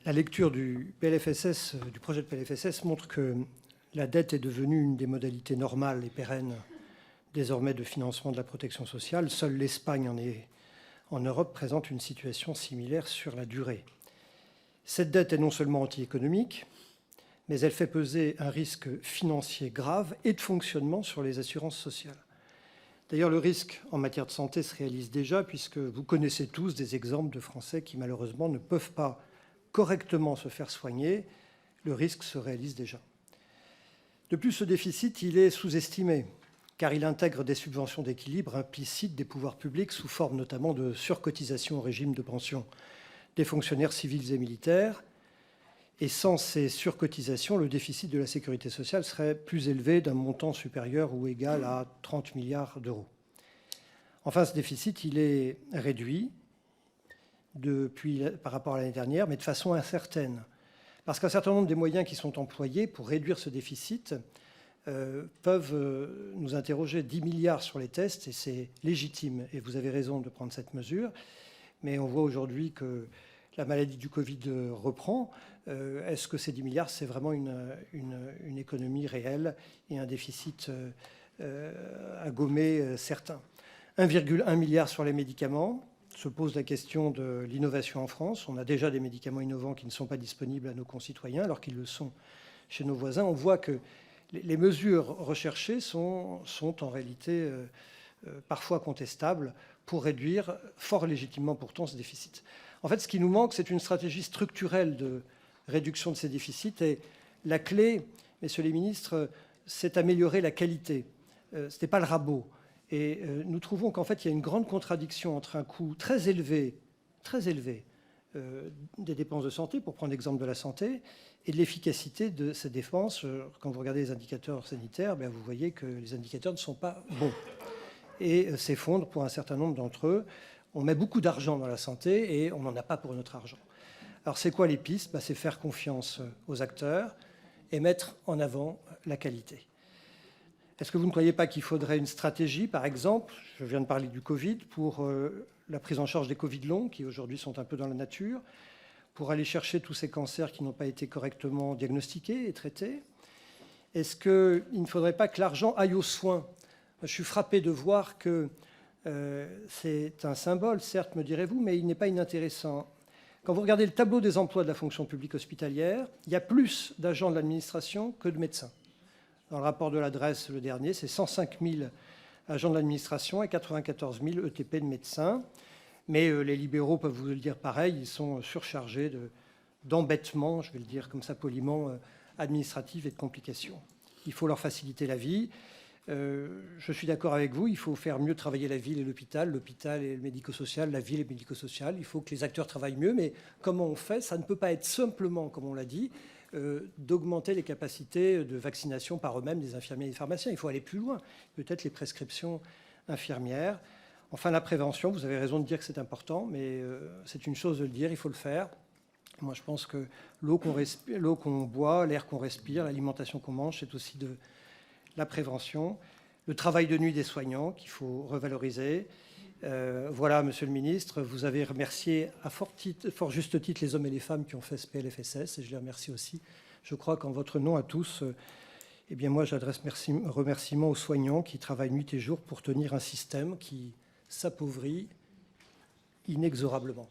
La lecture du PLFSS, du projet de PLFSS montre que la dette est devenue une des modalités normales et pérennes désormais de financement de la protection sociale. Seule l'Espagne en Europe présente une situation similaire sur la durée. Cette dette est non seulement anti-économique, mais elle fait peser un risque financier grave et de fonctionnement sur les assurances sociales. D'ailleurs, le risque en matière de santé se réalise déjà, puisque vous connaissez tous des exemples de Français qui malheureusement ne peuvent pas correctement se faire soigner. Le risque se réalise déjà. De plus, ce déficit, il est sous-estimé, car il intègre des subventions d'équilibre implicites des pouvoirs publics sous forme notamment de surcotisation au régime de pension des fonctionnaires civils et militaires. Et sans ces surcotisations, le déficit de la sécurité sociale serait plus élevé d'un montant supérieur ou égal à 30 milliards d'euros. Enfin, ce déficit, il est réduit par rapport à l'année dernière, mais de façon incertaine. Parce qu'un certain nombre des moyens qui sont employés pour réduire ce déficit peuvent nous interroger. 10 milliards sur les tests, et c'est légitime, et vous avez raison de prendre cette mesure. Mais on voit aujourd'hui que la maladie du Covid reprend. Est-ce que ces 10 milliards, c'est vraiment une économie réelle et un déficit à gommer certain? 1,1 milliard sur les médicaments. Se pose la question de l'innovation en France. On a déjà des médicaments innovants qui ne sont pas disponibles à nos concitoyens, alors qu'ils le sont chez nos voisins. On voit que les mesures recherchées sont en réalité parfois contestables pour réduire fort légitimement pourtant ce déficit. En fait, ce qui nous manque, c'est une stratégie structurelle de réduction de ces déficits. Et la clé, messieurs les ministres, c'est améliorer la qualité. Ce n'est pas le rabot. Et nous trouvons qu'en fait, il y a une grande contradiction entre un coût très élevé des dépenses de santé, pour prendre l'exemple de la santé, et de l'efficacité de ces dépenses. Quand vous regardez les indicateurs sanitaires, vous voyez que les indicateurs ne sont pas bons et s'effondrent pour un certain nombre d'entre eux. On met beaucoup d'argent dans la santé et on n'en a pas pour notre argent. Alors, c'est quoi les pistes? C'est faire confiance aux acteurs et mettre en avant la qualité. Est-ce que vous ne croyez pas qu'il faudrait une stratégie, par exemple, je viens de parler du Covid, pour la prise en charge des Covid longs, qui aujourd'hui sont un peu dans la nature, pour aller chercher tous ces cancers qui n'ont pas été correctement diagnostiqués et traités? Est-ce qu'il ne faudrait pas que l'argent aille aux soins? Je suis frappé de voir que c'est un symbole, certes, me direz-vous, mais il n'est pas inintéressant. Quand vous regardez le tableau des emplois de la fonction publique hospitalière, il y a plus d'agents de l'administration que de médecins. Dans le rapport de l'adresse, le dernier, c'est 105 000 agents de l'administration et 94 000 ETP de médecins. Mais les libéraux peuvent vous le dire pareil, ils sont surchargés d'embêtements, je vais le dire comme ça poliment, administratifs et de complications. Il faut leur faciliter la vie. Je suis d'accord avec vous, il faut faire mieux travailler la ville et l'hôpital et le médico-social, la ville et le médico-social. Il faut que les acteurs travaillent mieux, mais comment on fait? Ça ne peut pas être simplement, comme on l'a dit, d'augmenter les capacités de vaccination par eux-mêmes des infirmiers et des pharmaciens. Il faut aller plus loin, peut-être les prescriptions infirmières. Enfin, la prévention, vous avez raison de dire que c'est important, mais c'est une chose de le dire, il faut le faire. Moi, je pense que l'eau qu'on boit, l'air qu'on respire, l'alimentation qu'on mange, c'est aussi de la prévention. Le travail de nuit des soignants qu'il faut revaloriser. Voilà, Monsieur le Ministre, vous avez remercié à fort juste titre les hommes et les femmes qui ont fait ce PLFSS, et je les remercie aussi. Je crois qu'en votre nom à tous, moi j'adresse remerciements aux soignants qui travaillent nuit et jour pour tenir un système qui s'appauvrit inexorablement.